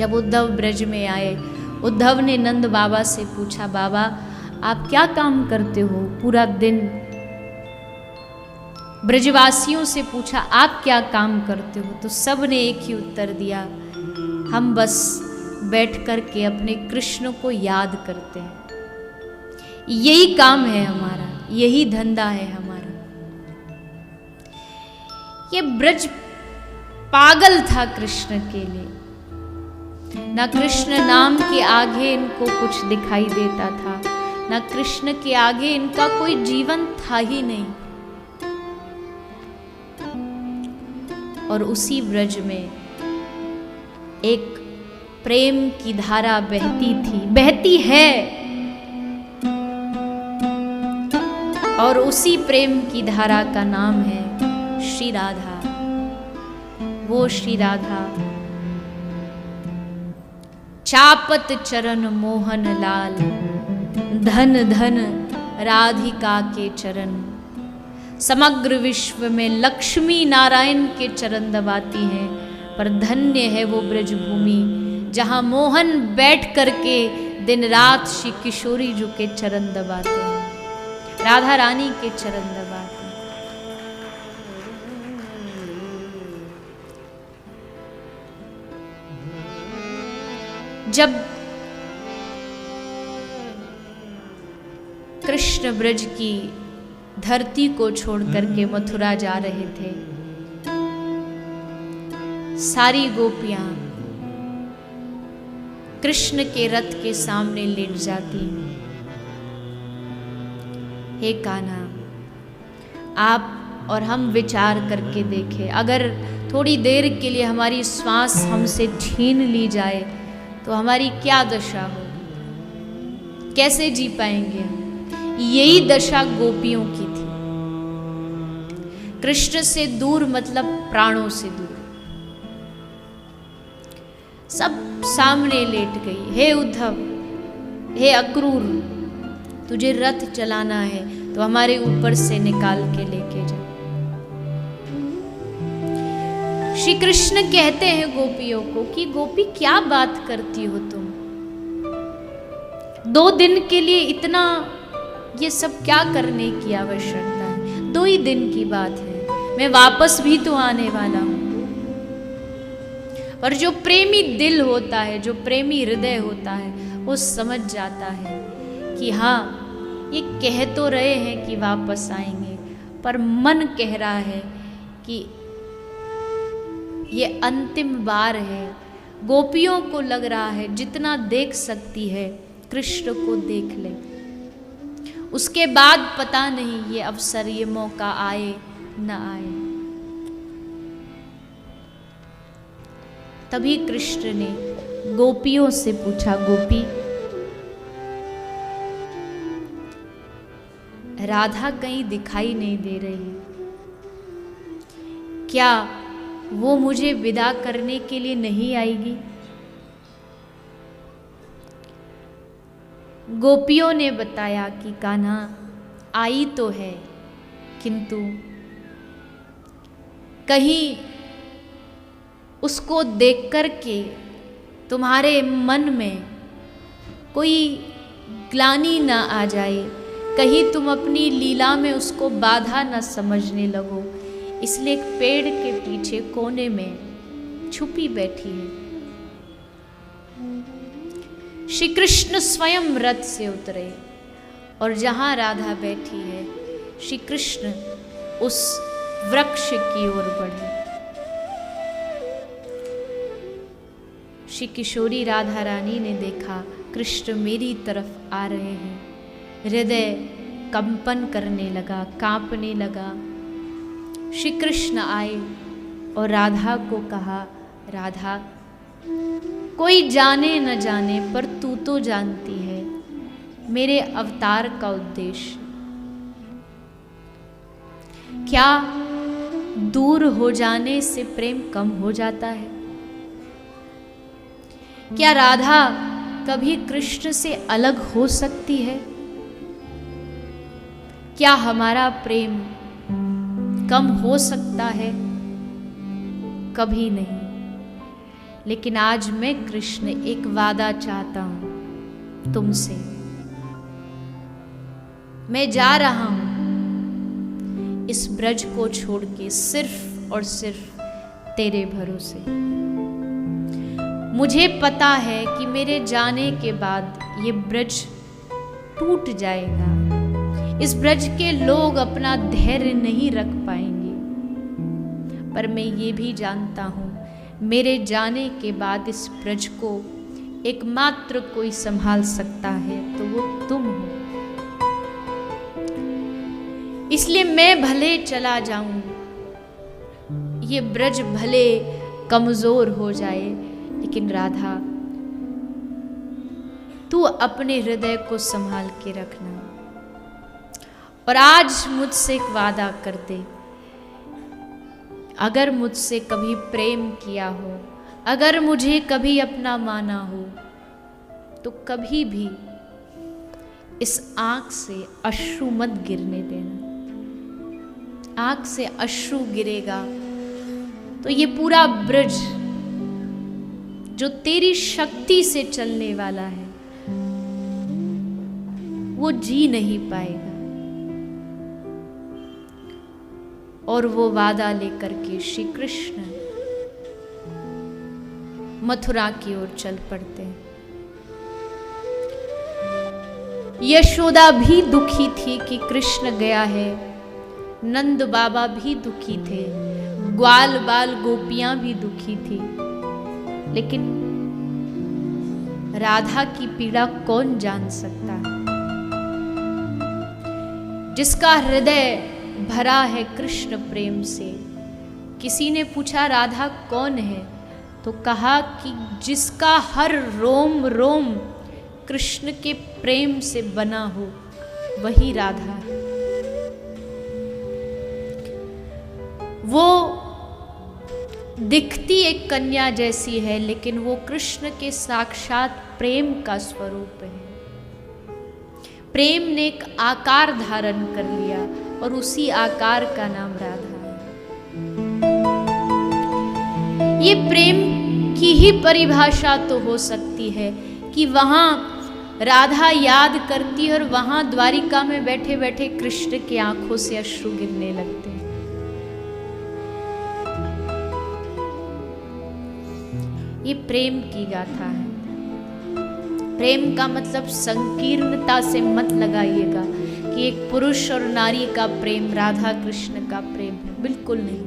जब उद्धव ब्रज में आए, उद्धव ने नंद बाबा से पूछा, बाबा आप क्या काम करते हो पूरा दिन? ब्रजवासियों से पूछा आप क्या काम करते हो? तो सब ने एक ही उत्तर दिया, हम बस बैठ कर के अपने कृष्ण को याद करते हैं, यही काम है हमारा, यही धंधा है हमारा। ये ब्रज पागल था कृष्ण के लिए। ना कृष्ण नाम के आगे इनको कुछ दिखाई देता था, ना कृष्ण के आगे इनका कोई जीवन था ही नहीं। और उसी ब्रज में एक प्रेम की धारा बहती थी, बहती है, और उसी प्रेम की धारा का नाम है श्री राधा। वो श्री राधा चापत चरण मोहन लाल, धन धन राधिका के चरण। समग्र विश्व में लक्ष्मी नारायण के चरण दबाती हैं, पर धन्य है वो ब्रज भूमि जहाँ मोहन बैठ करके दिन रात श्री किशोरी जी के चरण दबाते हैं, राधा रानी के चरण दबाते हैं। जब कृष्ण ब्रज की धरती को छोड़ करके मथुरा जा रहे थे, सारी गोपियां कृष्ण के रथ के सामने लेट जाती। हे कान्हा, आप और हम विचार करके देखें, अगर थोड़ी देर के लिए हमारी श्वास हमसे छीन ली जाए तो हमारी क्या दशा होगी, कैसे जी पाएंगे हम? यही दशा गोपियों की थी। कृष्ण से दूर मतलब प्राणों से दूर। सब सामने लेट गई। हे उद्धव, हे अक्रूर, तुझे रथ चलाना है तो हमारे ऊपर से निकाल के लेके जा। श्री कृष्ण कहते हैं गोपियों को कि गोपी क्या बात करती हो तुम, 2 दिन के लिए इतना ये सब क्या करने की आवश्यकता है? 2 ही दिन की बात है, मैं वापस भी तो आने वाला हूं। पर जो प्रेमी दिल होता है, जो प्रेमी हृदय होता है, वो समझ जाता है कि हाँ, ये कह तो रहे हैं कि वापस आएंगे, पर मन कह रहा है कि ये अंतिम बार है। गोपियों को लग रहा है जितना देख सकती है कृष्ण को देख ले, उसके बाद पता नहीं ये अवसर, ये मौका आए न आए। तभी कृष्ण ने गोपियों से पूछा, गोपी, राधा कहीं दिखाई नहीं दे रही, क्या वो मुझे विदा करने के लिए नहीं आएगी? गोपियों ने बताया कि कान्हा आई तो है, किंतु कहीं उसको देख कर के तुम्हारे मन में कोई ग्लानि ना आ जाए, कहीं तुम अपनी लीला में उसको बाधा न समझने लगो, इसलिए एक पेड़ के पीछे कोने में छुपी बैठी है। श्री कृष्ण स्वयं रथ से उतरे और जहां राधा बैठी है, श्री कृष्ण उस वृक्ष की ओर बढ़े। श्री किशोरी राधा रानी ने देखा कृष्ण मेरी तरफ आ रहे हैं, हृदय कंपन करने लगा, कांपने लगा। श्री कृष्ण आए और राधा को कहा, राधा, कोई जाने न जाने पर तू तो जानती है मेरे अवतार का उद्देश्य। क्या दूर हो जाने से प्रेम कम हो जाता है? क्या राधा कभी कृष्ण से अलग हो सकती है? क्या हमारा प्रेम कम हो सकता है? कभी नहीं। लेकिन आज मैं कृष्ण एक वादा चाहता हूं तुमसे। मैं जा रहा हूं इस ब्रज को छोड़ के सिर्फ और सिर्फ तेरे भरोसे। मुझे पता है कि मेरे जाने के बाद ये ब्रज टूट जाएगा, इस ब्रज के लोग अपना धैर्य नहीं रख पाएंगे, पर मैं ये भी जानता हूं मेरे जाने के बाद इस ब्रज को एकमात्र कोई संभाल सकता है तो वो तुम हो। इसलिए मैं भले चला जाऊं, ये ब्रज भले कमजोर हो जाए, लेकिन राधा तू अपने हृदय को संभाल के रखना। और आज मुझसे एक वादा कर दे, अगर मुझसे कभी प्रेम किया हो, अगर मुझे कभी अपना माना हो, तो कभी भी इस आंख से अश्रु मत गिरने देना। आंख से अश्रु गिरेगा तो ये पूरा ब्रज जो तेरी शक्ति से चलने वाला है वो जी नहीं पाएगा। और वो वादा लेकर के श्री कृष्ण मथुरा की ओर चल पड़ते हैं। यशोदा भी दुखी थी कि कृष्ण गया है, नंद बाबा भी दुखी थे, ग्वाल बाल गोपियां भी दुखी थी, लेकिन राधा की पीड़ा कौन जान सकता है। जिसका हृदय भरा है कृष्ण प्रेम से। किसी ने पूछा राधा कौन है, तो कहा कि जिसका हर रोम रोम कृष्ण के प्रेम से बना हो वही राधा है। वो दिखती एक कन्या जैसी है, लेकिन वो कृष्ण के साक्षात प्रेम का स्वरूप है। प्रेम ने एक आकार धारण कर लिया और उसी आकार का नाम राधा है। ये प्रेम की ही परिभाषा तो हो सकती है कि वहां राधा याद करती है और वहां द्वारिका में बैठे बैठे कृष्ण की आंखों से अश्रु गिरने लगते हैं। ये प्रेम की गाथा है। प्रेम का मतलब संकीर्णता से मत लगाइएगा कि एक पुरुष और नारी का प्रेम राधा कृष्ण का प्रेम है, बिल्कुल नहीं।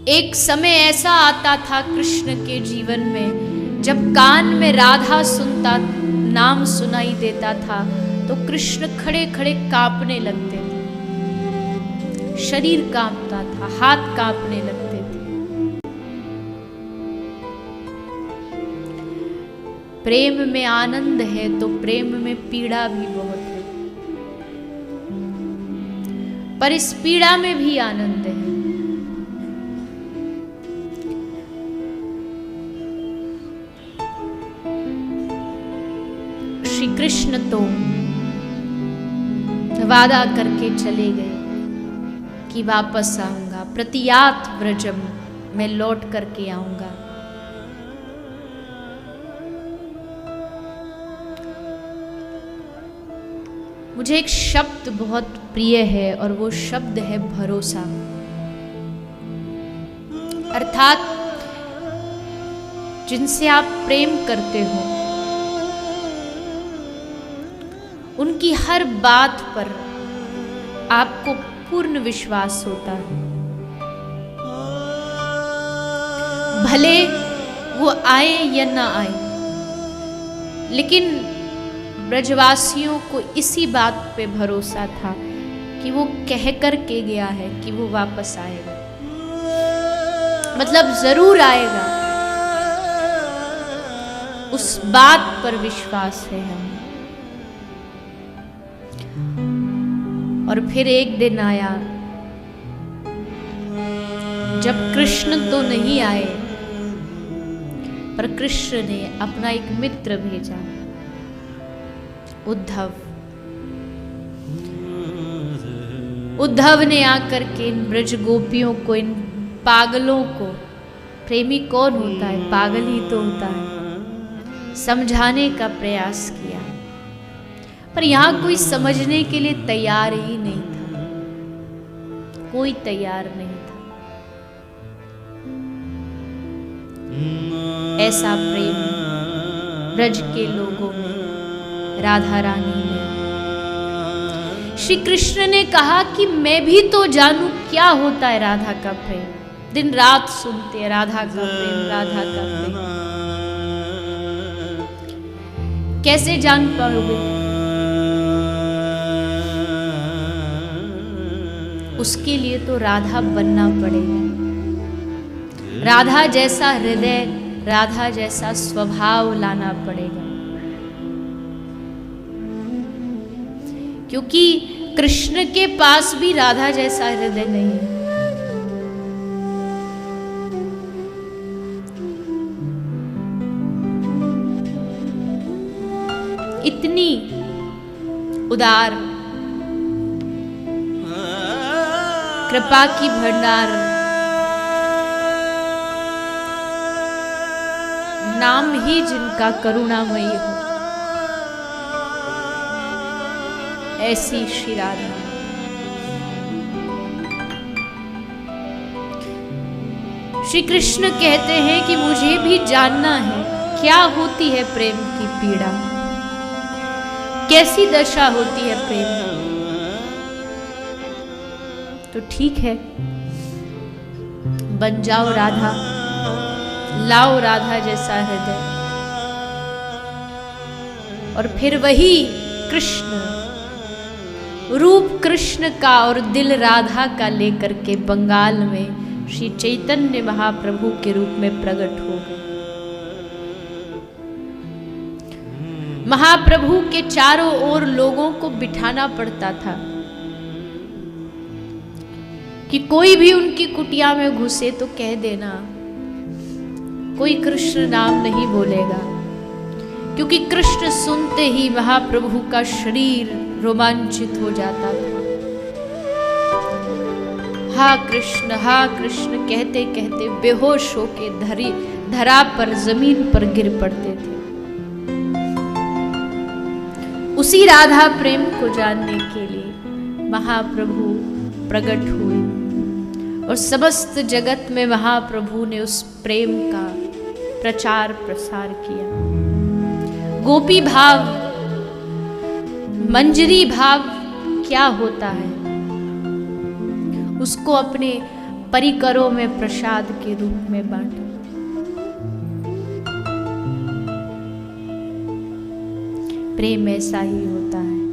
एक समय ऐसा आता था कृष्ण के जीवन में, जब कान में राधा सुनता, नाम सुनाई देता था, तो कृष्ण खड़े खड़े कांपने लगते थे, शरीर कांपता था, हाथ कांपने लगते थे। प्रेम में आनंद है तो प्रेम में पीड़ा भी बहुत है, पर इस पीड़ा में भी आनंद है। श्री कृष्ण तो वादा करके चले गए कि वापस आऊंगा, प्रतियात व्रजम, मैं लौट करके आऊंगा। मुझे एक शब्द बहुत प्रिय है और वो शब्द है भरोसा। अर्थात जिनसे आप प्रेम करते हो उनकी हर बात पर आपको पूर्ण विश्वास होता है, भले वो आए या ना आए। लेकिन ब्रजवासियों को इसी बात पे भरोसा था कि वो कह कर के गया है कि वो वापस आएगा, मतलब जरूर आएगा। उस बात पर विश्वास है हमें। और फिर एक दिन आया जब कृष्ण तो नहीं आए, पर कृष्ण ने अपना एक मित्र भेजा, उद्धव। उद्धव ने आकर के इन ब्रज गोपियों को, इन पागलों को, प्रेमी कौन होता है, पागल ही तो होता है, समझाने का प्रयास किया, पर यहां कोई समझने के लिए तैयार ही नहीं था, कोई तैयार नहीं था। ऐसा प्रेम ब्रज के लोगों में, राधा रानी में। श्री कृष्ण ने कहा कि मैं भी तो जानूं क्या होता है राधा का प्रेम। दिन रात सुनते हैं राधा का प्रेम, राधा का प्रेम, कैसे जान पाओगे? उसके लिए तो राधा बनना पड़ेगा, राधा जैसा हृदय, राधा जैसा स्वभाव लाना पड़ेगा, क्योंकि कृष्ण के पास भी राधा जैसा हृदय नहीं है। इतनी उदार कृपा की भंडार, नाम ही जिनका करुणामयी हो, ऐसी श्री राधा। श्री कृष्ण कहते हैं कि मुझे भी जानना है क्या होती है प्रेम की पीड़ा, कैसी दशा होती है प्रेम। तो ठीक है, बन जाओ राधा, लाओ राधा जैसा हृदय, और फिर वही कृष्ण, रूप कृष्ण का और दिल राधा का लेकर के बंगाल में श्री चैतन्य महाप्रभु के रूप में प्रकट हो गए। महाप्रभु के चारों ओर लोगों को बिठाना पड़ता था कि कोई भी उनकी कुटिया में घुसे तो कह देना, कोई कृष्ण नाम नहीं बोलेगा, क्योंकि कृष्ण सुनते ही महाप्रभु का शरीर रोमांचित हो जाता था। हा कृष्ण कहते कहते बेहोश होके धरा पर, जमीन पर गिर पड़ते थे। उसी राधा प्रेम को जानने के लिए महाप्रभु प्रकट हुए और समस्त जगत में महाप्रभु ने उस प्रेम का प्रचार प्रसार किया। गोपी भाव, मंजरी भाव क्या होता है, उसको अपने परिकरों में प्रसाद के रूप में बांटा। प्रेम ऐसा ही होता है।